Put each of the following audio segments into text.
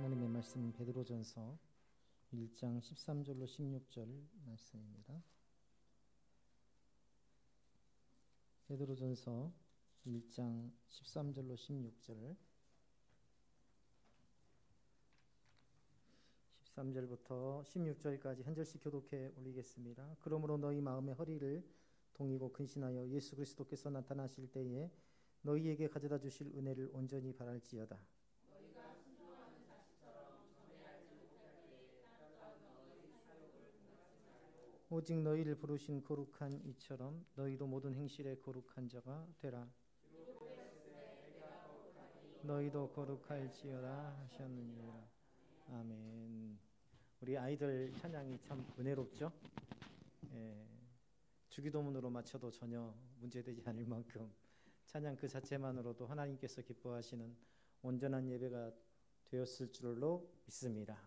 하나님의 말씀은 베드로전서 1장 13절로 16절 말씀입니다. 베드로전서 1장 13절로 16절 13절부터 16절까지 한 절씩 교독해 올리겠습니다. 그러므로 너희 마음의 허리를 동이고 근신하여 예수 그리스도께서 나타나실 때에 너희에게 가져다 주실 은혜를 온전히 바랄지어다. 오직 너희를 부르신 거룩한 이처럼 너희도 모든 행실에 거룩한 자가 되라. 너희도 거룩할지어다 하셨느니라. 아멘. 우리 아이들 찬양이 참 은혜롭죠? 주기도문으로 맞춰도 전혀 문제되지 않을 만큼 찬양 그 자체만으로도 하나님께서 기뻐하시는 온전한 예배가 되었을 줄로 믿습니다.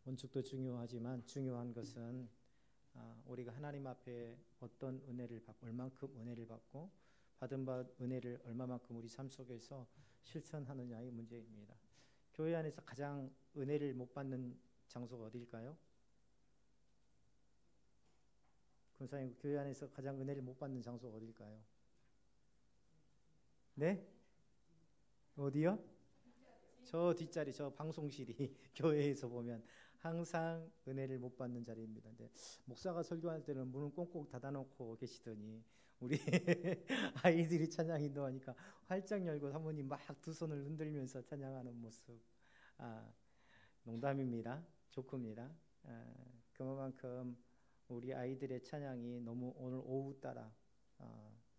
원칙도 중요하지만 중요한 것은 우리가 하나님 앞에 어떤 은혜를 받고 얼만큼 은혜를 받고 받은 은혜를 얼마만큼 우리 삶 속에서 실천하느냐의 문제입니다. 교회 안에서 가장 은혜를 못 받는 장소가 어디일까요? 권사님, 교회 안에서 가장 은혜를 못 받는 장소가 어디일까요? 네? 어디요? 저 뒷자리, 저 방송실이 교회에서 보면 항상 은혜를 못 받는 자리입니다. 근데 목사가 설교할 때는 문을 꽁꽁 닫아놓고 계시더니 우리 아이들이 찬양 인도하니까 활짝 열고 사모님 막 두 손을 흔들면서 찬양하는 모습. 농담입니다. 조크입니다. 그만큼 우리 아이들의 찬양이 너무 오늘 오후 따라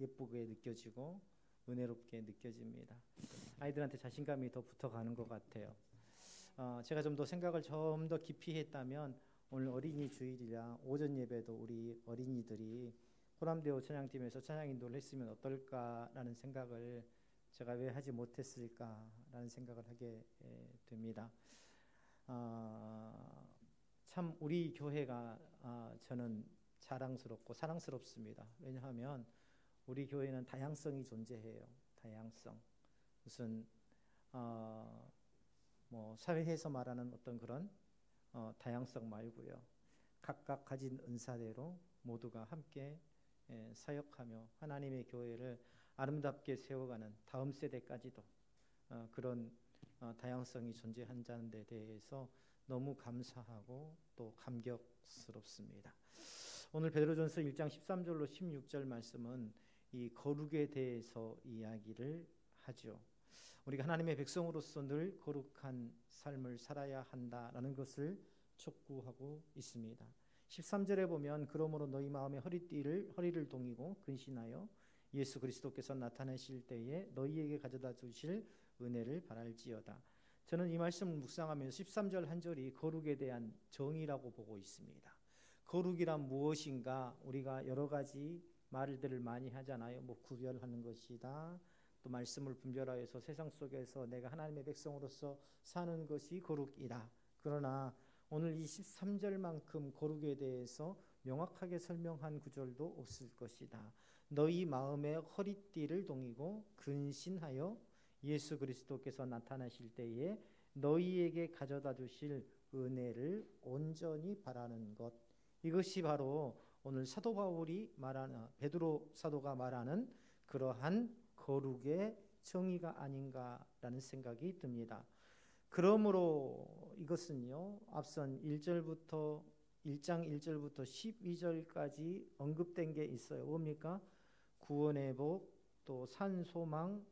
예쁘게 느껴지고 은혜롭게 느껴집니다. 아이들한테 자신감이 더 붙어가는 것 같아요. 제가 좀 더 생각을 좀 더 깊이 했다면 오늘 어린이 주일이라 오전 예배도 우리 어린이들이 호남대호 찬양팀에서 찬양 인도를 했으면 어떨까라는 생각을 제가 왜 하지 못했을까라는 생각을 하게 됩니다. 참 우리 교회가 저는 자랑스럽고 사랑스럽습니다. 왜냐하면 우리 교회는 다양성이 존재해요. 다양성. 무슨 뭐 사회에서 말하는 어떤 그런 다양성 말고요. 각각 가진 은사대로 모두가 함께 사역하며 하나님의 교회를 아름답게 세워가는 다음 세대까지도 그런 다양성이 존재한다는 데 대해서 너무 감사하고 또 감격스럽습니다. 오늘 베드로전서 1장 13절로 16절 말씀은 이 거룩에 대해서 이야기를 하죠. 우리가 하나님의 백성으로서 늘 거룩한 삶을 살아야 한다라는 것을 촉구하고 있습니다. 13절에 보면 그러므로 너희 마음의 허리를 동이고 근신하여 예수 그리스도께서 나타나실 때에 너희에게 가져다 주실 은혜를 바랄지어다. 저는 이 말씀을 묵상하면서 13절 한 절이 거룩에 대한 정의라고 보고 있습니다. 거룩이란 무엇인가? 우리가 여러 가지 말들을 많이 하잖아요. 뭐 구별하는 것이다. 또 말씀을 분별하여서 세상 속에서 내가 하나님의 백성으로서 사는 것이 거룩이다. 그러나 오늘 이 13절만큼 거룩에 대해서 명확하게 설명한 구절도 없을 것이다. 너희 마음의 허리띠를 동이고 근신하여 예수 그리스도께서 나타나실 때에 너희에게 가져다 주실 은혜를 온전히 바라는 것. 이것이 바로 오늘 사도 바울이 말하는 베드로 사도가 말하는 그러한 거룩의 정의가 아닌가라는 생각이 듭니다. 그러므로 이것은요, 앞선 1장 1절부터 12절까지 언급된 게 있어요. 뭡니까? 구원의 복, 또 산소망,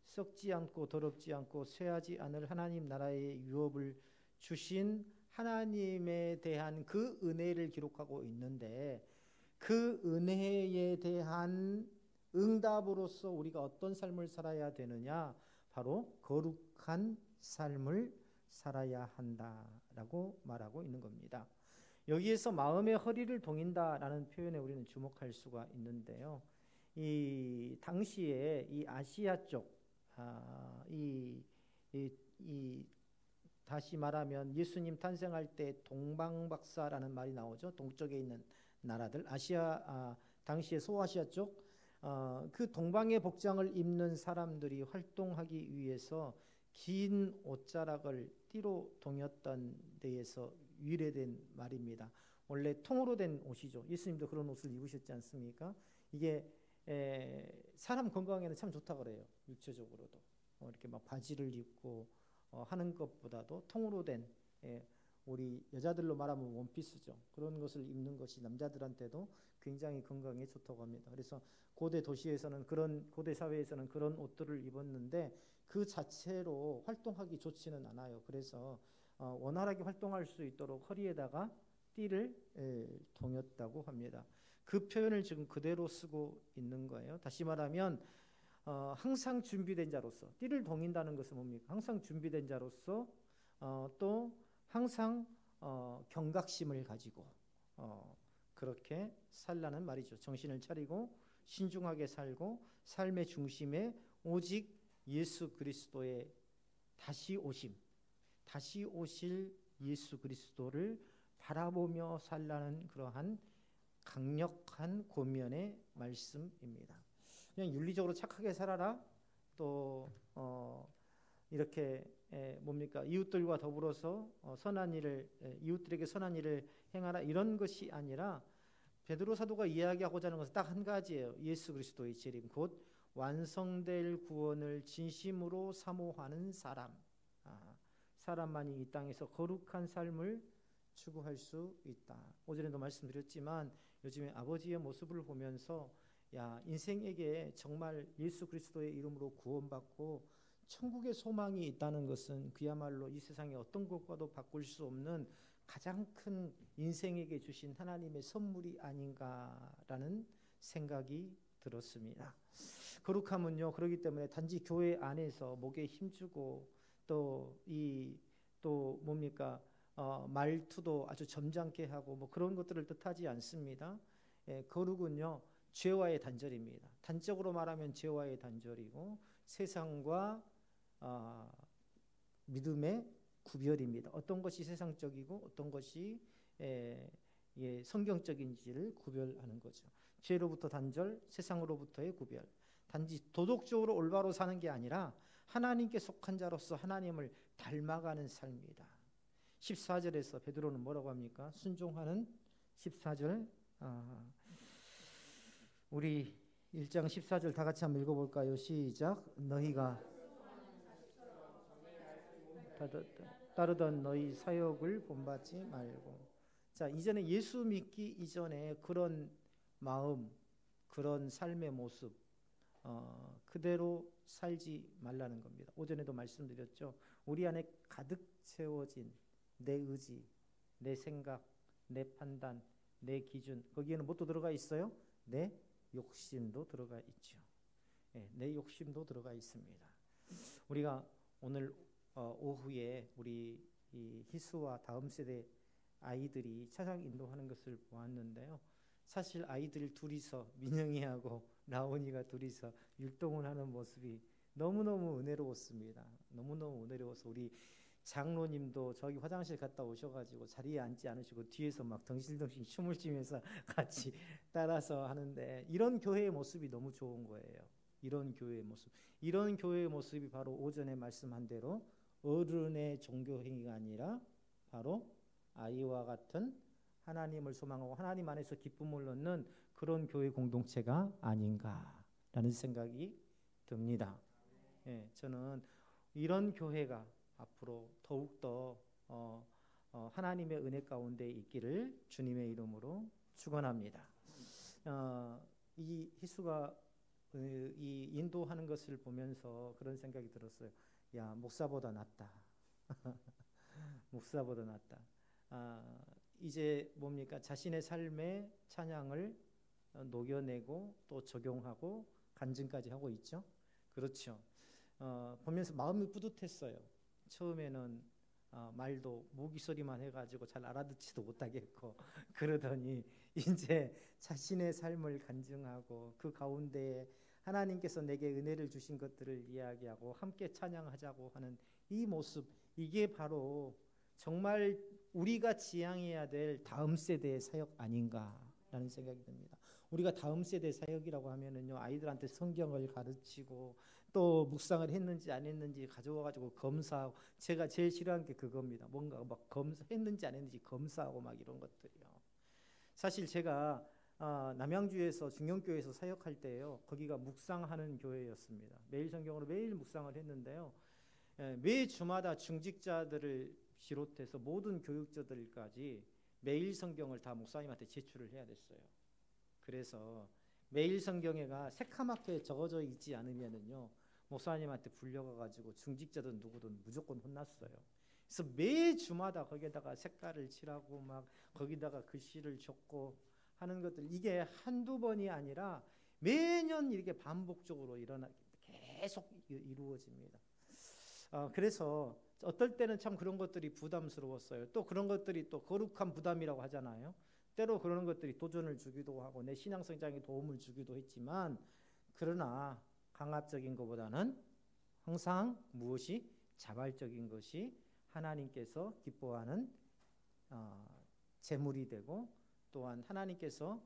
썩지 않고 더럽지 않고 쇠하지 않을 하나님 나라의 유업을 주신 하나님에 대한 그 은혜를 기록하고 있는데, 그 은혜에 대한 응답으로서 우리가 어떤 삶을 살아야 되느냐? 바로 거룩한 삶을 살아야 한다라고 말하고 있는 겁니다. 여기에서 마음의 허리를 동인다라는 표현에 우리는 주목할 수가 있는데요. 이 당시에 이 아시아 쪽, 다시 말하면 예수님 탄생할 때 동방박사라는 말이 나오죠. 동쪽에 있는 나라들, 당시에 소아시아 쪽, 그 동방의 복장을 입는 사람들이 활동하기 위해서 긴 옷자락을 띠로 동였던 데에서 유래된 말입니다. 원래 통으로 된 옷이죠. 예수님도 그런 옷을 입으셨지 않습니까? 이게 사람 건강에는 참 좋다 그래요. 육체적으로도 이렇게 막 바지를 입고 하는 것보다도 통으로 된 우리 여자들로 말하면 원피스죠. 그런 것을 입는 것이 남자들한테도 굉장히 건강에 좋다고 합니다. 그래서 고대 도시에서는 고대 사회에서는 그런 옷들을 입었는데 그 자체로 활동하기 좋지는 않아요. 그래서 원활하게 활동할 수 있도록 허리에다가 띠를 동였다고 합니다. 그 표현을 지금 그대로 쓰고 있는 거예요. 다시 말하면 항상 준비된 자로서, 띠를 동인다는 것은 뭡니까? 항상 준비된 자로서 또 항상 경각심을 가지고 그렇게 살라는 말이죠. 정신을 차리고 신중하게 살고 삶의 중심에 오직 예수 그리스도의 다시 오실 예수 그리스도를 바라보며 살라는 그러한 강력한 권면의 말씀입니다. 그냥 윤리적으로 착하게 살아라. 또 이렇게 뭡니까? 이웃들과 더불어서 이웃들에게 선한 일을 행하라. 이런 것이 아니라 베드로 사도가 이야기하고자 하는 것은 딱 한 가지예요. 예수 그리스도의 재림, 곧 완성될 구원을 진심으로 사모하는 사람만이 이 땅에서 거룩한 삶을 추구할 수 있다. 오전에도 말씀드렸지만 요즘에 아버지의 모습을 보면서 인생에게 정말 예수 그리스도의 이름으로 구원받고 천국의 소망이 있다는 것은 그야말로 이 세상의 어떤 것과도 바꿀 수 없는 가장 큰 인생에게 주신 하나님의 선물이 아닌가라는 생각이 들었습니다. 거룩함은요, 그렇기 때문에 단지 교회 안에서 목에 힘주고 또 뭡니까? 말투도 아주 점잖게 하고 뭐 그런 것들을 뜻하지 않습니다. 거룩은요, 죄와의 단절입니다. 단적으로 말하면 죄와의 단절이고 세상과 믿음의 구별입니다. 어떤 것이 세상적이고 어떤 것이 성경적인지를 구별하는 거죠. 죄로부터 단절, 세상으로부터의 구별. 단지 도덕적으로 올바로 사는 게 아니라 하나님께 속한 자로서 하나님을 닮아가는 삶이다. 14절에서 베드로는 뭐라고 합니까? 순종하는 14절. 우리 1장 14절 다 같이 한번 읽어볼까요? 시작. 너희가 따르던 너희 사역을 본받지 말고. 자, 이전에 예수 믿기 이전에 그런 마음, 그런 삶의 모습 그대로 살지 말라는 겁니다. 오전에도 말씀드렸죠. 우리 안에 가득 채워진 내 의지, 내 생각, 내 판단, 내 기준, 거기에는 뭣도 들어가 있어요? 내 욕심도 들어가 있죠. 내 욕심도 들어가 있습니다. 우리가 오늘 오후에 우리 이 희수와 다음 세대 아이들이 차상 인도하는 것을 보았는데요. 사실 아이들 둘이서, 민영이하고 라온이가 둘이서 율동을 하는 모습이 너무너무 은혜로웠습니다. 너무너무 은혜로워서 우리 장로님도 저기 화장실 갔다 오셔가지고 자리에 앉지 않으시고 뒤에서 막 덩실덩실 춤을 추면서 같이 따라서 하는데, 이런 교회의 모습이 너무 좋은 거예요. 이런 교회의 모습이 바로 오전에 말씀한 대로 어른의 종교 행위가 아니라 바로 아이와 같은 하나님을 소망하고 하나님 안에서 기쁨을 얻는 그런 교회 공동체가 아닌가라는 생각이 듭니다. 저는 이런 교회가 앞으로 더욱더 하나님의 은혜 가운데 있기를 주님의 이름으로 축원합니다. 이 희수가 이 인도하는 것을 보면서 그런 생각이 들었어요. 야, 목사보다 낫다. 목사보다 낫다. 이제 뭡니까? 자신의 삶의 찬양을 녹여내고 또 적용하고 간증까지 하고 있죠. 그렇죠. 보면서 마음이 뿌듯했어요. 처음에는 말도 모기 소리만 해가지고 잘 알아듣지도 못하겠고 그러더니 이제 자신의 삶을 간증하고 그 가운데 하나님께서 내게 은혜를 주신 것들을 이야기하고 함께 찬양하자고 하는 이 모습, 이게 바로 정말 우리가 지향해야 될 다음 세대의 사역 아닌가라는 생각이 듭니다. 우리가 다음 세대 사역이라고 하면은요, 아이들한테 성경을 가르치고 또 묵상을 했는지 안 했는지 가져와가지고 검사하고, 제가 제일 싫어하는 게 그겁니다. 뭔가 막 검사했는지 안 했는지 검사하고 막 이런 것들이요. 사실 제가 남양주에서 중경교회에서 사역할 때요, 거기가 묵상하는 교회였습니다. 매일 성경으로 매일 묵상을 했는데요, 매 주마다 중직자들을 비롯해서 모든 교육자들까지 매일 성경을 다 목사님한테 제출을 해야 됐어요. 그래서 매일 성경에가 새카맣게 적어져 있지 않으면은요, 목사님한테 불려가가지고 중직자든 누구든 무조건 혼났어요. 그래서 매 주마다 거기에다가 색깔을 칠하고 막 거기다가 글씨를 적고 하는 것들, 이게 한두 번이 아니라 매년 이렇게 반복적으로 계속 이루어집니다. 그래서 어떨 때는 참 그런 것들이 부담스러웠어요. 또 그런 것들이 또 거룩한 부담이라고 하잖아요. 때로 그런 것들이 도전을 주기도 하고 내 신앙 성장에 도움을 주기도 했지만, 그러나 강압적인 것보다는 항상 무엇이 자발적인 것이 하나님께서 기뻐하는 제물이 되고, 또한 하나님께서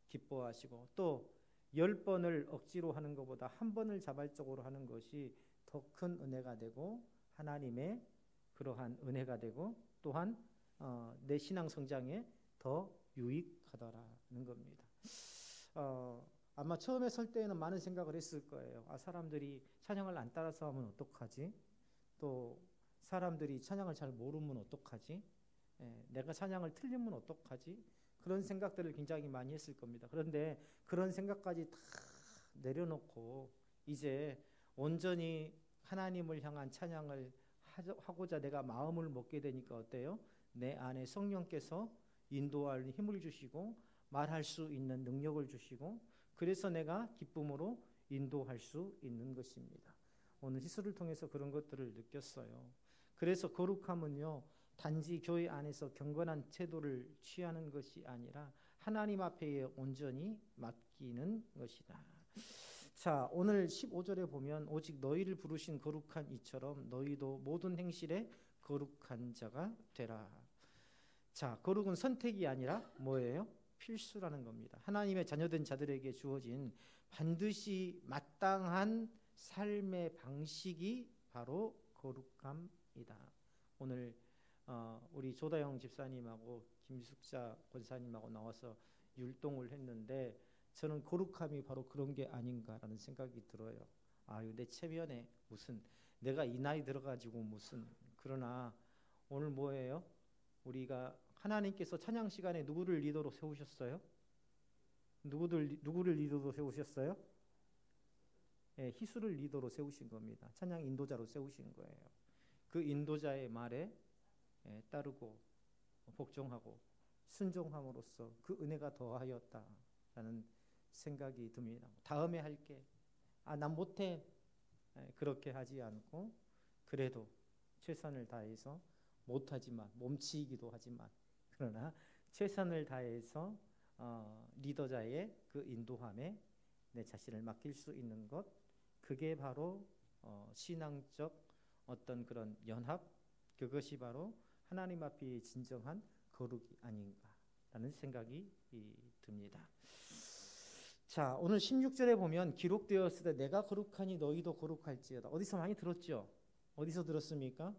기뻐하시고, 또 10번을 억지로 하는 것보다 한 번을 자발적으로 하는 것이 더 큰 은혜가 되고 하나님의 그러한 은혜가 되고, 또한 내 신앙 성장에 더 유익하다라는 겁니다. 아마 처음에 설 때에는 많은 생각을 했을 거예요. 사람들이 찬양을 안 따라서 하면 어떡하지? 또 사람들이 찬양을 잘 모르면 어떡하지? 내가 찬양을 틀리면 어떡하지? 그런 생각들을 굉장히 많이 했을 겁니다. 그런데 그런 생각까지 다 내려놓고 이제 온전히 하나님을 향한 찬양을 하고자 내가 마음을 먹게 되니까 어때요? 내 안에 성령께서 인도할 힘을 주시고 말할 수 있는 능력을 주시고, 그래서 내가 기쁨으로 인도할 수 있는 것입니다. 오늘 희수를 통해서 그런 것들을 느꼈어요. 그래서 거룩함은요, 단지 교회 안에서 경건한 태도를 취하는 것이 아니라 하나님 앞에 온전히 맡기는 것이다. 자, 오늘 15절에 보면 오직 너희를 부르신 거룩한 이처럼 너희도 모든 행실에 거룩한 자가 되라. 자, 거룩은 선택이 아니라 뭐예요? 필수라는 겁니다. 하나님의 자녀된 자들에게 주어진 반드시 마땅한 삶의 방식이 바로 거룩함이다. 오늘 우리 조다영 집사님하고 김숙자 권사님하고 나와서 율동을 했는데, 저는 거룩함이 바로 그런 게 아닌가라는 생각이 들어요. 내 체면에 무슨, 내가 이 나이 들어가지고 무슨. 그러나 오늘 뭐예요? 우리가 하나님께서 찬양 시간에 누구를 리더로 세우셨어요? 누구를 리더로 세우셨어요? 희수를 리더로 세우신 겁니다. 찬양 인도자로 세우신 거예요. 그 인도자의 말에 따르고 복종하고 순종함으로써 그 은혜가 더하였다라는 생각이 듭니다. 다음에 할게. 난 못해. 그렇게 하지 않고, 그래도 최선을 다해서, 못하지만 몸치기도 하지만, 그러나 최선을 다해서 리더자의 그 인도함에 내 자신을 맡길 수 있는 것, 그게 바로 신앙적 어떤 그런 연합, 그것이 바로 하나님 앞에 진정한 거룩이 아닌가라는 생각이 듭니다. 자, 오늘 16절에 보면 기록되었을 때 내가 거룩하니 너희도 거룩할지어다. 어디서 많이 들었죠? 어디서 들었습니까?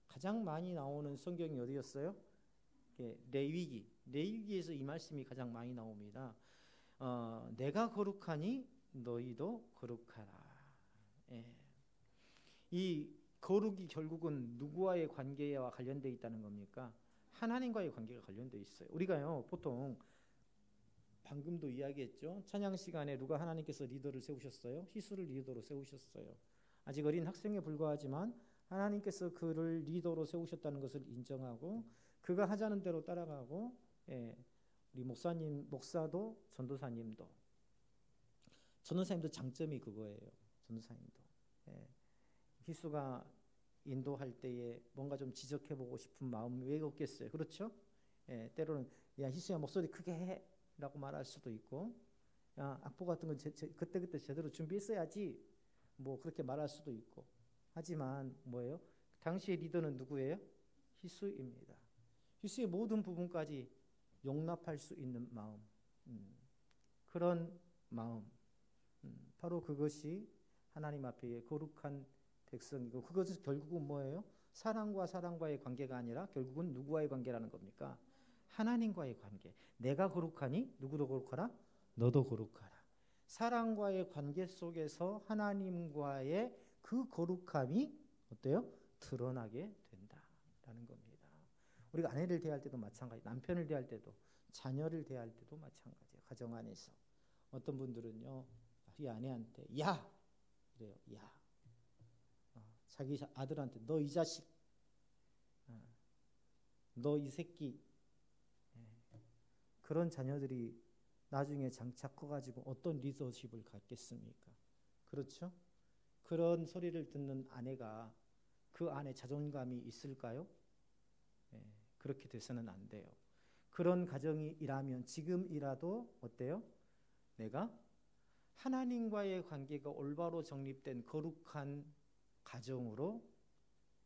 가장 많이 나오는 성경이 어디였어요? 레위기에서 이 말씀이 가장 많이 나옵니다. 내가 거룩하니 너희도 거룩하라. 이 거룩이 결국은 누구와의 관계와 관련되어 있다는 겁니까? 하나님과의 관계가 관련되어 있어요. 우리가요, 보통 방금도 이야기했죠. 찬양 시간에 누가 하나님께서 리더를 세우셨어요? 희수를 리더로 세우셨어요. 아직 어린 학생에 불과하지만 하나님께서 그를 리더로 세우셨다는 것을 인정하고 그가 하자는 대로 따라가고, 우리 목사도 전도사님도 장점이 그거예요. 전도사님도 희수가 인도할 때에 뭔가 좀 지적해보고 싶은 마음이 왜 없겠어요? 그렇죠? 때로는 야 희수야 목소리 크게 해 라고 말할 수도 있고, 야 악보 같은 건 그때그때 제대로 준비했어야지 뭐 그렇게 말할 수도 있고. 하지만 뭐예요? 당시의 리더는 누구예요? 희수입니다. 희수의 모든 부분까지 용납할 수 있는 마음, 그런 마음, 바로 그것이 하나님 앞에 거룩한 백성이고, 그것은 결국은 뭐예요? 사람과 사람과의 관계가 아니라 결국은 누구와의 관계라는 겁니까? 하나님과의 관계. 내가 거룩하니 누구도 거룩하라? 너도 거룩하라. 사람과의 관계 속에서 하나님과의 그 거룩함이 어때요? 드러나게 된다라는 겁니다. 우리가 아내를 대할 때도 마찬가지, 남편을 대할 때도, 자녀를 대할 때도 마찬가지예요. 가정 안에서 어떤 분들은요, 이 아내한테 야! 그래요. 야. 자기 아들한테 너 이 자식, 너 이 새끼. 그런 자녀들이 나중에 장차 커가지고 어떤 리더십을 갖겠습니까? 그렇죠? 그런 소리를 듣는 아내가 그 안에 자존감이 있을까요? 그렇게 돼서는 안 돼요. 그런 가정이라면 지금이라도 어때요? 내가 하나님과의 관계가 올바로 정립된 거룩한 가정으로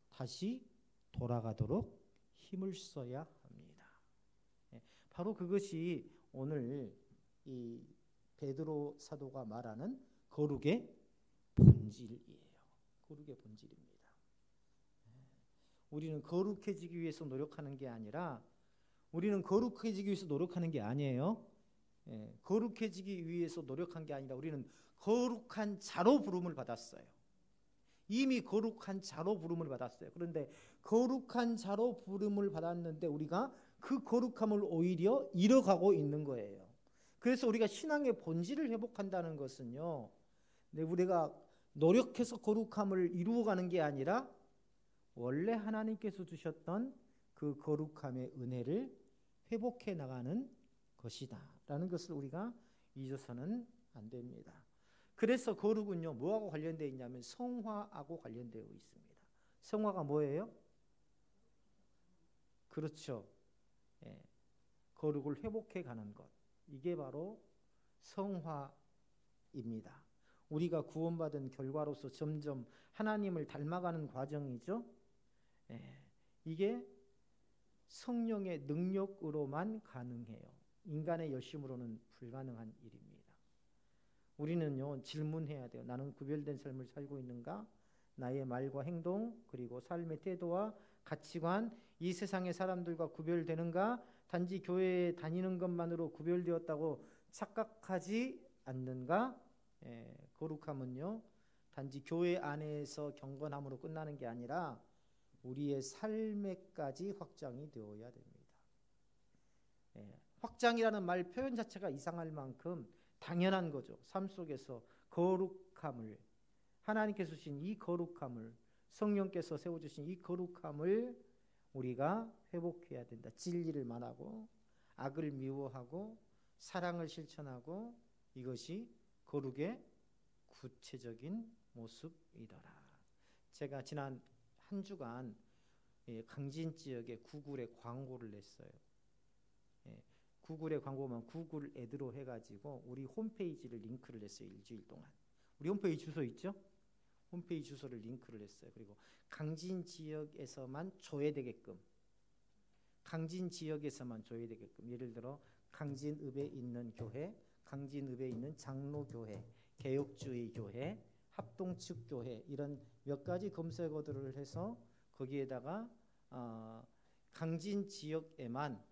다시 돌아가도록 힘을 써야 합니다. 바로 그것이 오늘 이 베드로 사도가 말하는 거룩의 본질이에요. 거룩의 본질입니다. 우리는 거룩해지기 위해서 노력하는 게 아니라, 우리는 거룩해지기 위해서 노력하는 게 아니에요. 거룩해지기 위해서 노력한 게 아니라 우리는 거룩한 자로 부름을 받았어요. 이미 거룩한 자로 부름을 받았어요. 그런데 거룩한 자로 부름을 받았는데 우리가 그 거룩함을 오히려 잃어가고 있는 거예요. 그래서 우리가 신앙의 본질을 회복한다는 것은요, 우리가 노력해서 거룩함을 이루어가는 게 아니라 원래 하나님께서 주셨던 그 거룩함의 은혜를 회복해 나가는 것이다 라는 것을 우리가 잊어서는 안 됩니다. 그래서 거룩은요, 뭐하고 관련되어 있냐면 성화하고 관련되어 있습니다. 성화가 뭐예요? 그렇죠. 거룩을 회복해 가는 것, 이게 바로 성화입니다. 우리가 구원받은 결과로서 점점 하나님을 닮아가는 과정이죠. 이게 성령의 능력으로만 가능해요. 인간의 열심으로는 불가능한 일입니다. 우리는요, 질문해야 돼요. 나는 구별된 삶을 살고 있는가? 나의 말과 행동, 그리고 삶의 태도와 가치관, 이 세상의 사람들과 구별되는가? 단지 교회에 다니는 것만으로 구별되었다고 착각하지 않는가? 거룩함은요, 단지 교회 안에서 경건함으로 끝나는 게 아니라 우리의 삶에까지 확장이 되어야 됩니다. 확장이라는 말 표현 자체가 이상할 만큼 당연한 거죠. 삶 속에서 거룩함을, 하나님께서 주신 이 거룩함을, 성령께서 세워주신 이 거룩함을 우리가 회복해야 된다. 진리를 말하고 악을 미워하고 사랑을 실천하고, 이것이 거룩의 구체적인 모습이더라. 제가 지난 한 주간 강진 지역의 구글에 광고를 냈어요. 구글에 광고만 구글 애드로 해가지고 우리 홈페이지를 링크를 냈어요. 일주일 동안. 우리 홈페이지 주소 있죠? 홈페이지 주소를 링크를 했어요. 그리고 강진 지역에서만 조회되게끔, 강진 지역에서만 조회되게끔, 예를 들어 강진읍에 있는 교회, 강진읍에 있는 장로교회, 개혁주의 교회, 합동측 교회, 이런 몇 가지 검색어들을 해서 거기에다가 강진 지역에만,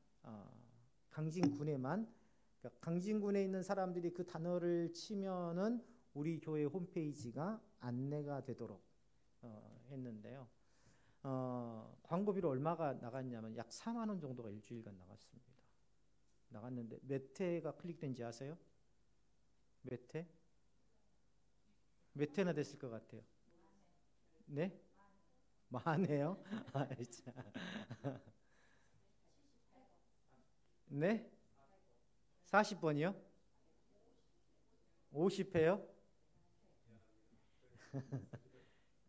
강진군에만, 그러니까 강진군에 있는 사람들이 그 단어를 치면은 우리 교회 홈페이지가 안내가 되도록 했는데요. 광고비로 얼마가 나갔냐면 약 4만 원 정도가 일주일간 나갔습니다. 나갔는데 몇 회가 클릭된지 아세요? 몇 회? 몇 회나 됐을 것 같아요? 네? 많네요. 네? 40번이요? 50회요?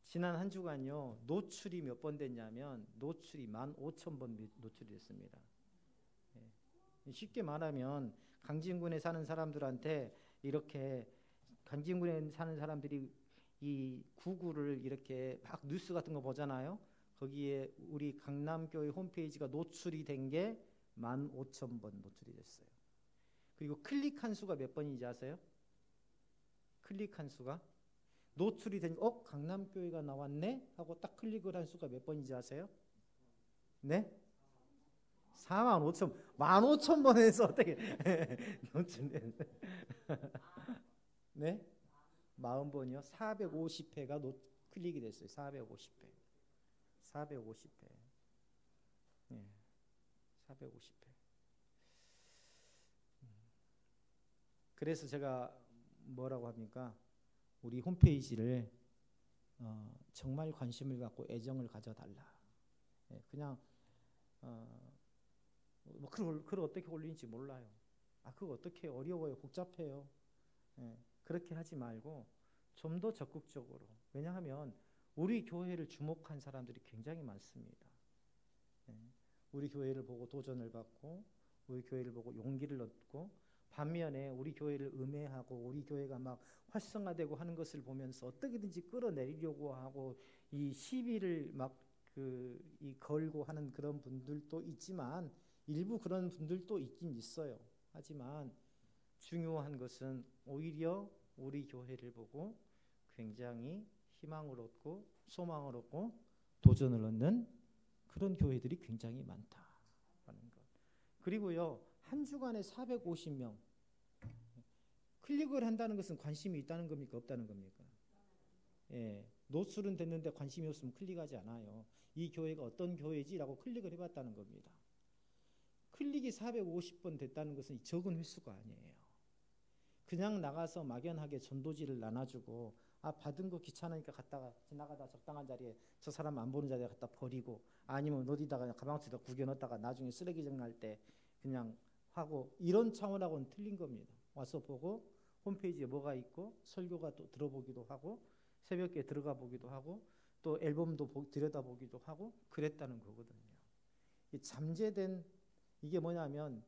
지난 한 주간요, 노출이 몇 번 됐냐면 노출이 15,000번 노출이 됐습니다. 쉽게 말하면 강진군에 사는 사람들한테, 이렇게 강진군에 사는 사람들이 이 구글을 이렇게 막 뉴스 같은 거 보잖아요. 거기에 우리 강남교회 홈페이지가 노출이 된 게 15,000번 노출이 됐어요. 그리고 클릭한 수가 몇 번인지 아세요? 클릭한 수가 노출이 된 강남교회가 나왔네 하고 딱 클릭을 한 수가 몇 번인지 아세요? 네? 4만 5천 15,000번에서 어떻게 노출된 네? 40번이요? 450회가 클릭이 됐어요. 450회. 450회. 네. 450회. 그래서 제가 뭐라고 합니까? 우리 홈페이지를 정말 관심을 갖고 애정을 가져달라. 그냥 뭐 그걸 어떻게 올리는지 몰라요. 그거 어떻게 어려워요, 복잡해요. 그렇게 하지 말고 좀 더 적극적으로. 왜냐하면 우리 교회를 주목한 사람들이 굉장히 많습니다. 우리 교회를 보고 도전을 받고 우리 교회를 보고 용기를 얻고 반면에 우리 교회를 음해하고 우리 교회가 막 활성화되고 하는 것을 보면서 어떻게든지 끌어내리려고 하고 이 시비를 막 걸고 하는 그런 분들도 있지만 일부 그런 분들도 있긴 있어요. 하지만 중요한 것은 오히려 우리 교회를 보고 굉장히 희망을 얻고 소망을 얻고 도전을 얻는 그런 교회들이 굉장히 많다라는 것. 그리고요, 한 주간에 450명 클릭을 한다는 것은 관심이 있다는 겁니까? 없다는 겁니까? 노출은 됐는데 관심이 없으면 클릭하지 않아요. 이 교회가 어떤 교회지라고 클릭을 해봤다는 겁니다. 클릭이 450번 됐다는 것은 적은 횟수가 아니에요. 그냥 나가서 막연하게 전도지를 나눠주고 받은 거 귀찮으니까 갔다가 지나가다 적당한 자리에 저 사람 안 보는 자리에 갖다 버리고 아니면 어디다가 가방속에다 구겨 넣었다가 나중에 쓰레기장 날 때 그냥 하고 이런 차원하고는 틀린 겁니다. 와서 보고 홈페이지에 뭐가 있고 설교가 또 들어보기도 하고 새벽에 들어가 보기도 하고 또 앨범도 들여다보기도 하고 그랬다는 거거든요. 이 잠재된 이게 뭐냐면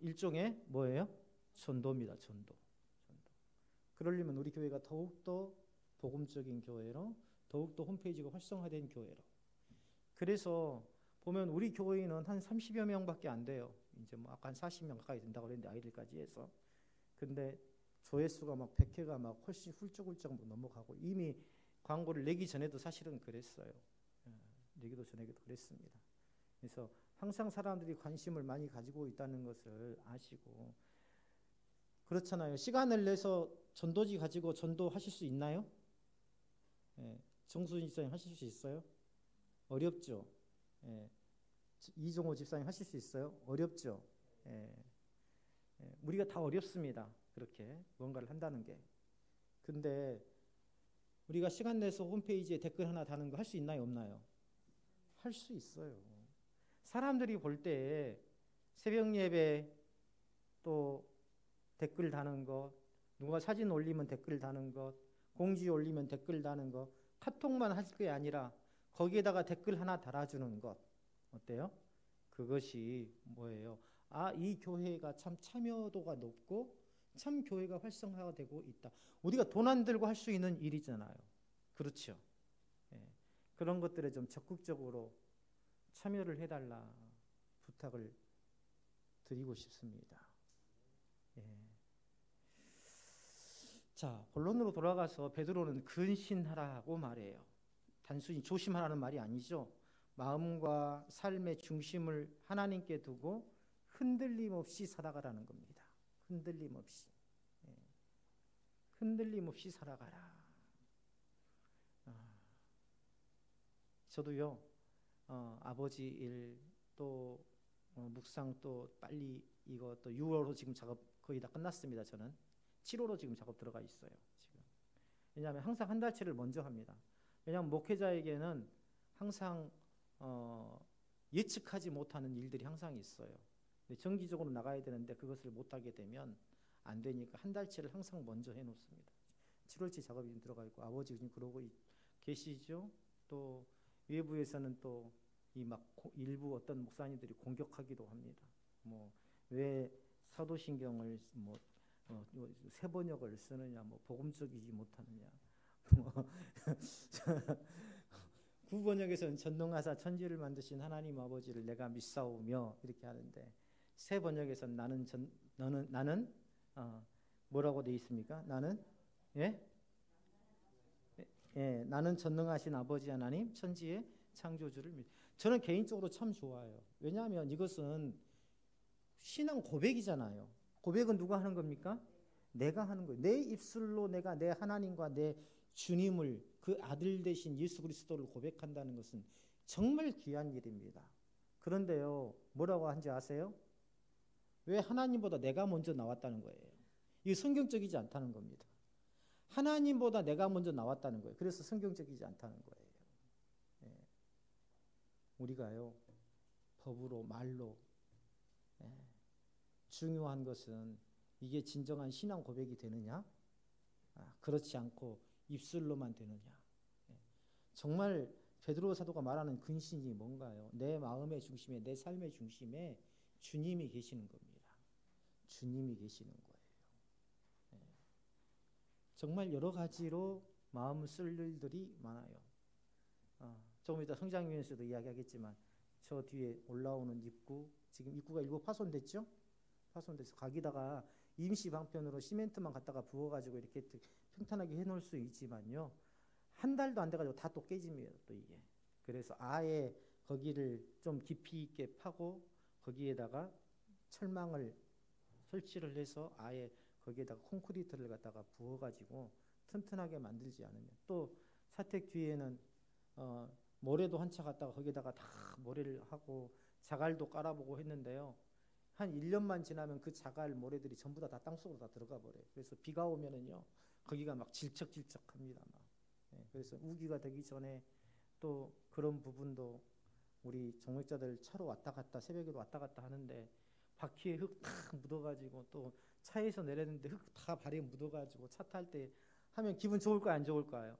일종의 뭐예요? 전도입니다. 전도. 그러려면 우리 교회가 더욱더 복음적인 교회로 더욱더 홈페이지가 활성화된 교회로. 그래서 보면 우리 교회는 한 30여 명밖에 안 돼요. 이제 뭐 아까 한 40명 가까이 된다고 그랬는데 아이들까지 해서. 근데 조회수가 막 100회가 막 훨씬 훌쩍훌쩍 넘어가고 이미 광고를 내기 전에도 사실은 그랬어요. 내기도 전에도 그랬습니다. 그래서 항상 사람들이 관심을 많이 가지고 있다는 것을 아시고 그렇잖아요. 시간을 내서 전도지 가지고 전도하실 수 있나요? 정수진 집사님 하실 수 있어요? 어렵죠. 이종호 집사님 하실 수 있어요? 어렵죠. 우리가 다 어렵습니다. 그렇게 뭔가를 한다는 게. 근데 우리가 시간 내서 홈페이지에 댓글 하나 다는 거 할 수 있나요? 없나요? 할 수 있어요. 사람들이 볼 때 새벽 예배 또 댓글 다는 것, 누가 사진 올리면 댓글 다는 것, 공지 올리면 댓글 다는 것, 카톡만 하실 게 아니라 거기에다가 댓글 하나 달아주는 것 어때요? 그것이 뭐예요? 이 교회가 참 참여도가 높고 참 교회가 활성화되고 있다. 우리가 돈 안 들고 할 수 있는 일이잖아요. 그렇죠? 그런 것들에 좀 적극적으로 참여를 해달라 부탁을 드리고 싶습니다. 자, 본론으로 돌아가서 베드로는 근신하라고 말해요. 단순히 조심하라는 말이 아니죠. 마음과 삶의 중심을 하나님께 두고 흔들림 없이 살아가라는 겁니다. 흔들림 없이. 흔들림 없이 살아가라. 저도요, 아버지 일 또 묵상 또 빨리 이거 또 6월로 지금 작업 거의 다 끝났습니다. 저는 7월로 지금 작업 들어가 있어요. 지금. 왜냐하면 항상 한 달치를 먼저 합니다. 왜냐하면 목회자에게는 항상 예측하지 못하는 일들이 항상 있어요. 근데 정기적으로 나가야 되는데 그것을 못하게 되면 안 되니까 한 달치를 항상 먼저 해놓습니다. 7월치 작업이 좀 들어가 있고 아버지 지금 그러고 계시죠. 또 외부에서는 또 이 막 일부 어떤 목사님들이 공격하기도 합니다. 뭐 왜 사도신경을 뭐 새 번역을 쓰느냐, 뭐 복음적이지 못하느냐, 구번역에서는 전능하사 천지를 만드신 하나님 아버지를 내가 믿사오며 이렇게 하는데 새 번역에서는 나는 나는 뭐라고 돼 있습니까? 나는 예? 예, 나는 전능하신 아버지 하나님 천지의 창조주를 저는 개인적으로 참 좋아요. 왜냐하면 이것은 신앙 고백이잖아요. 고백은 누가 하는 겁니까? 내가 하는 거예요. 내 입술로 내가 내 하나님과 내 주님을 그 아들 되신 예수 그리스도를 고백한다는 것은 정말 귀한 일입니다. 그런데요, 뭐라고 한지 아세요? 왜 하나님보다 내가 먼저 나왔다는 거예요. 이게 성경적이지 않다는 겁니다. 하나님보다 내가 먼저 나왔다는 거예요. 그래서 성경적이지 않다는 거예요. 예. 우리가요, 법으로 말로 중요한 것은 이게 진정한 신앙 고백이 되느냐? 그렇지 않고 입술로만 되느냐? 정말 베드로 사도가 말하는 근신이 뭔가요? 내 마음의 중심에, 내 삶의 중심에 주님이 계시는 겁니다. 주님이 계시는 거예요. 정말 여러 가지로 마음을 쓸 일들이 많아요. 조금 이따 성장위원회에서도 이야기하겠지만 저 뒤에 올라오는 입구, 지금 입구가 일부 파손됐죠? 파손돼서 가기다가 임시 방편으로 시멘트만 갖다가 부어가지고 이렇게 평탄하게 해놓을 수 있지만요, 한 달도 안 돼가지고 다 또 깨집니다. 또 이게. 그래서 아예 거기를 좀 깊이 있게 파고 거기에다가 철망을 설치를 해서 아예 거기에다가 콘크리트를 갖다가 부어가지고 튼튼하게 만들지 않으면, 또 사택 뒤에는 모래도 한 차 갖다가 거기에다가 다 모래를 하고 자갈도 깔아보고 했는데요, 한 1년만 지나면 그 자갈 모래들이 전부 다 땅속으로 다 들어가 버려요. 그래서 비가 오면은요, 거기가 막 질척질척합니다. 막. 그래서 우기가 되기 전에 또 그런 부분도 우리 정맥자들 차로 왔다 갔다 새벽에도 왔다 갔다 하는데 바퀴에 흙 탁 묻어가지고 또 차에서 내렸는데 흙 다 발에 묻어가지고 차 탈 때 하면 기분 좋을까요? 안 좋을까요?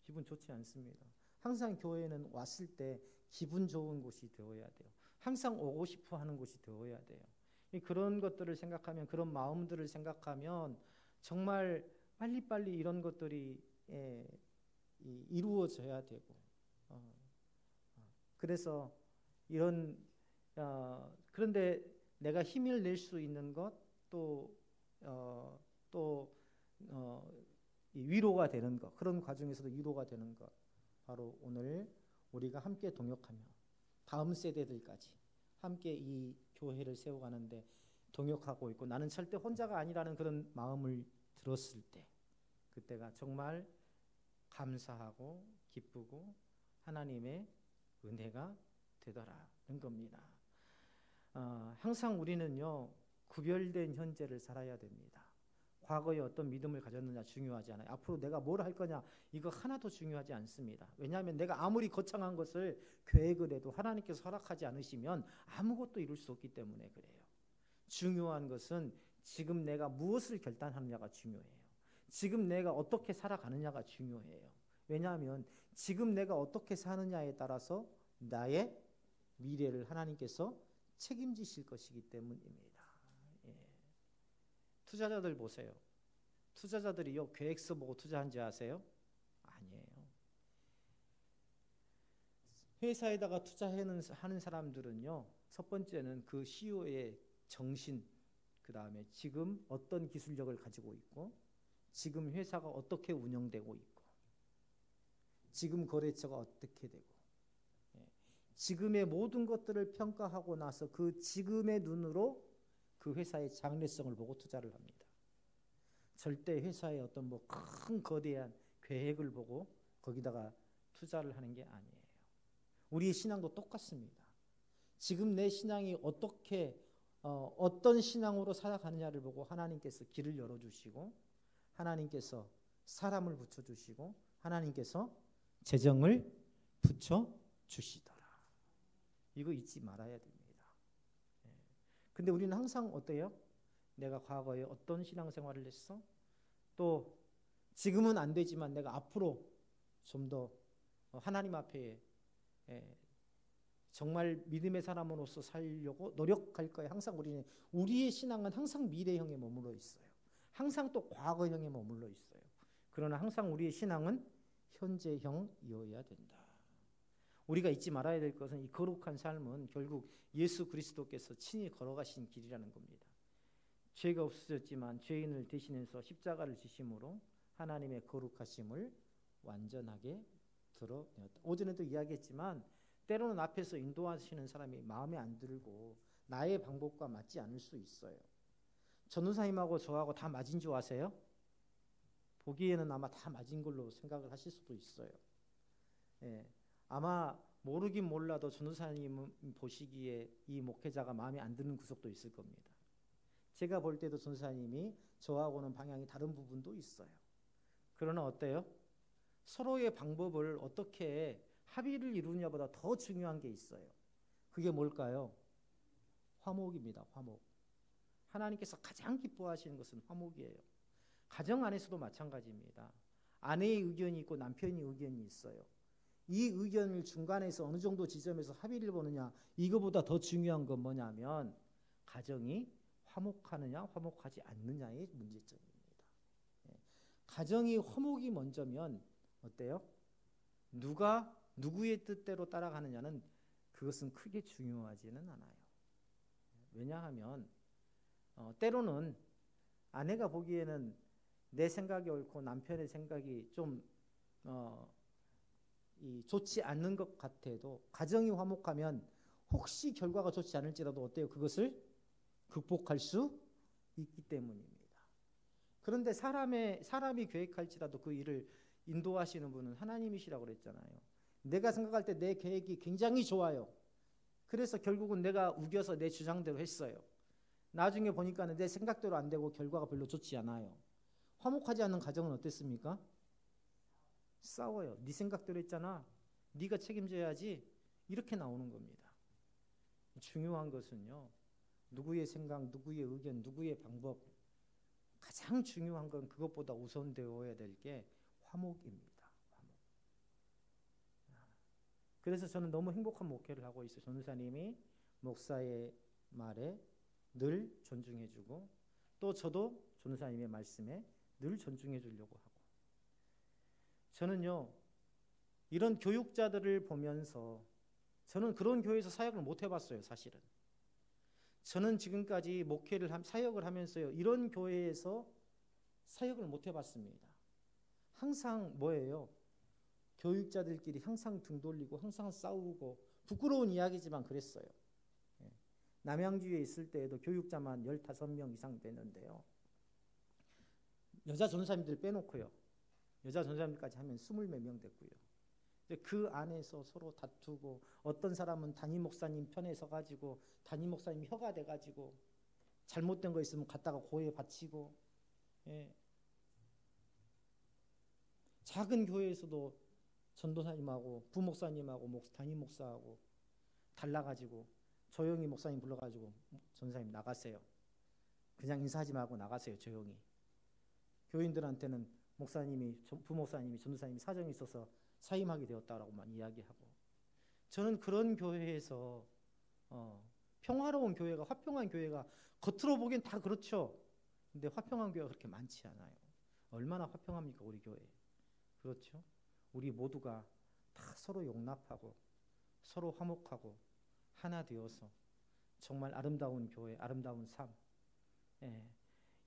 기분 좋지 않습니다. 항상 교회는 왔을 때 기분 좋은 곳이 되어야 돼요. 항상 오고 싶어 하는 곳이 되어야 돼요. 그런 것들을 생각하면, 그런 마음들을 생각하면 정말 빨리빨리 이런 것들이 이루어져야 되고, 그래서 이런 그런데 내가 힘을 낼 수 있는 것, 또 위로가 되는 것, 그런 과정에서도 위로가 되는 것, 바로 오늘 우리가 함께 동역하며 다음 세대들까지 함께 이 교회를 세워가는데 동역하고 있고, 나는 절대 혼자가 아니라는 그런 마음을 들었을 때, 그때가 정말 감사하고 기쁘고 하나님의 은혜가 되더라는 겁니다. 항상 우리는요, 구별된 현재를 살아야 됩니다. 과거에 어떤 믿음을 가졌느냐 중요하지 않아요. 앞으로 내가 뭘 할 거냐, 이거 하나도 중요하지 않습니다. 왜냐하면 내가 아무리 거창한 것을 계획을 해도 하나님께서 허락하지 않으시면 아무것도 이룰 수 없기 때문에 그래요. 중요한 것은 지금 내가 무엇을 결단하느냐가 중요해요. 지금 내가 어떻게 살아가느냐가 중요해요. 왜냐하면 지금 내가 어떻게 사느냐에 따라서 나의 미래를 하나님께서 책임지실 것이기 때문입니다. 투자자들 보세요. 투자자들이요, 계획서 보고 투자한지 아세요? 아니에요. 회사에다가 투자하는 사람들은요, 첫 번째는 그 CEO의 정신, 그 다음에 지금 어떤 기술력을 가지고 있고, 지금 회사가 어떻게 운영되고 있고, 지금 거래처가 어떻게 되고, 지금의 모든 것들을 평가하고 나서 그 지금의 눈으로 그 회사의 장래성을 보고 투자를 합니다. 절대 회사의 어떤 뭐 큰 거대한 계획을 보고 거기다가 투자를 하는 게 아니에요. 우리의 신앙도 똑같습니다. 지금 내 신앙이 어떤 신앙으로 살아가느냐를 보고 하나님께서 길을 열어주시고, 하나님께서 사람을 붙여주시고, 하나님께서 재정을 붙여주시더라. 이거 잊지 말아야 됩니다. 근데 우리는 항상 어때요? 내가 과거에 어떤 신앙생활을 했어? 또 지금은 안 되지만 내가 앞으로 좀 더 하나님 앞에 정말 믿음의 사람으로서 살려고 노력할 거예요. 항상 우리의 신앙은 항상 미래형에 머물러 있어요. 항상 또 과거형에 머물러 있어요. 그러나 항상 우리의 신앙은 현재형이어야 된다. 우리가 잊지 말아야 될 것은 이 거룩한 삶은 결국 예수 그리스도께서 친히 걸어가신 길이라는 겁니다. 죄가 없어졌지만 죄인을 대신해서 십자가를 지심으로 하나님의 거룩하심을 완전하게 드러내었다. 오전에도 이야기했지만 때로는 앞에서 인도하시는 사람이 마음에 안 들고 나의 방법과 맞지 않을 수 있어요. 전도사님하고 저하고 다 맞은 줄 아세요? 보기에는 아마 다 맞은 걸로 생각을 하실 수도 있어요. 예, 아마 모르긴 몰라도 전도사님 보시기에 이 목회자가 마음에 안 드는 구석도 있을 겁니다. 제가 볼 때도 전도사님이 저하고는 방향이 다른 부분도 있어요. 그러나 어때요? 서로의 방법을 어떻게 합의를 이루느냐보다 더 중요한 게 있어요. 그게 뭘까요? 화목입니다. 화목. 하나님께서 가장 기뻐하시는 것은 화목이에요. 가정 안에서도 마찬가지입니다. 아내의 의견이 있고 남편의 의견이 있어요. 이 의견을 중간에서 어느 정도 지점에서 합의를 보느냐, 이거보다 더 중요한 건 뭐냐면 가정이 화목하느냐 화목하지 않느냐의 문제점입니다. 가정이 화목이 먼저면 어때요? 누가 누구의 뜻대로 따라가느냐는 그것은 크게 중요하지는 않아요. 왜냐하면 때로는 아내가 보기에는 내 생각이 옳고 남편의 생각이 좀 좋지 않는 것 같아도 가정이 화목하면 혹시 결과가 좋지 않을지라도 어때요? 그것을 극복할 수 있기 때문입니다. 그런데 사람이 계획할지라도 그 일을 인도하시는 분은 하나님이시라고 그랬잖아요. 내가 생각할 때 내 계획이 굉장히 좋아요. 그래서 결국은 내가 우겨서 내 주장대로 했어요. 나중에 보니까는 내 생각대로 안 되고 결과가 별로 좋지 않아요. 화목하지 않는 가정은 어땠습니까? 싸워요. 네 생각대로 했잖아. 네가 책임져야지. 이렇게 나오는 겁니다. 중요한 것은요. 누구의 생각, 누구의 의견, 누구의 방법, 가장 중요한 건 그것보다 우선되어야 될 게 화목입니다. 화목. 그래서 저는 너무 행복한 목회를 하고 있어요. 전도사님이 목사의 말에 늘 존중해주고 또 저도 전도사님의 말씀에 늘 존중해 주려고 하고, 저는요 이런 교육자들을 보면서 저는 그런 교회에서 사역을 못 해봤어요. 사실은 저는 지금까지 사역을 하면서요 이런 교회에서 사역을 못 해봤습니다. 항상 뭐예요? 교육자들끼리 항상 등 돌리고 항상 싸우고, 부끄러운 이야기지만 그랬어요. 남양주에 있을 때에도 교육자만 15명 이상 됐는데요. 여자 전도사님들 빼놓고요. 여자 전도사님까지 하면 20몇 명 됐고요. 그 안에서 서로 다투고, 어떤 사람은 담임 목사님 편에 서가지고 담임 목사님 혀가 돼가지고 잘못된 거 있으면 갖다가 고에 바치고, 작은 교회에서도 전도사님하고 부목사님하고 담임 목사하고 달라가지고 조용히 목사님 불러가지고 전도사님 나가세요. 그냥 인사하지 말고 나가세요. 조용히. 교인들한테는 부목사님이 전도사님이 사정이 있어서 사임하게 되었다라고만 이야기하고, 저는 그런 교회에서 평화로운 교회가, 화평한 교회가 겉으로 보기엔 다 그렇죠. 근데 화평한 교회가 그렇게 많지 않아요. 얼마나 화평합니까 우리 교회? 그렇죠? 우리 모두가 다 서로 용납하고 서로 화목하고 하나 되어서 정말 아름다운 교회, 아름다운 삶.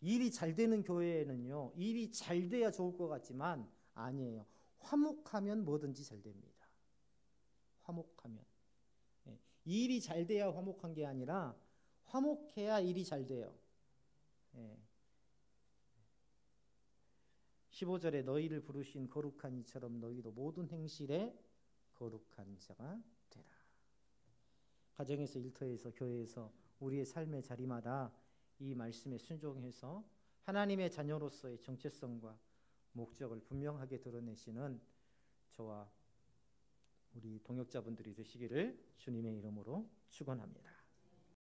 일이 잘 되는 교회에는요 일이 잘 돼야 좋을 것 같지만 아니에요. 화목하면 뭐든지 잘 됩니다. 화목하면. 일이 잘 돼야 화목한 게 아니라 화목해야 일이 잘 돼요. 15절에 너희를 부르신 거룩한 이처럼 너희도 모든 행실에 거룩한 자가 되라. 가정에서, 일터에서, 교회에서, 우리의 삶의 자리마다 이 말씀에 순종해서 하나님의 자녀로서의 정체성과 목적을 분명하게 드러내시는 저와 우리 동역자분들이 되시기를 주님의 이름으로 축원합니다.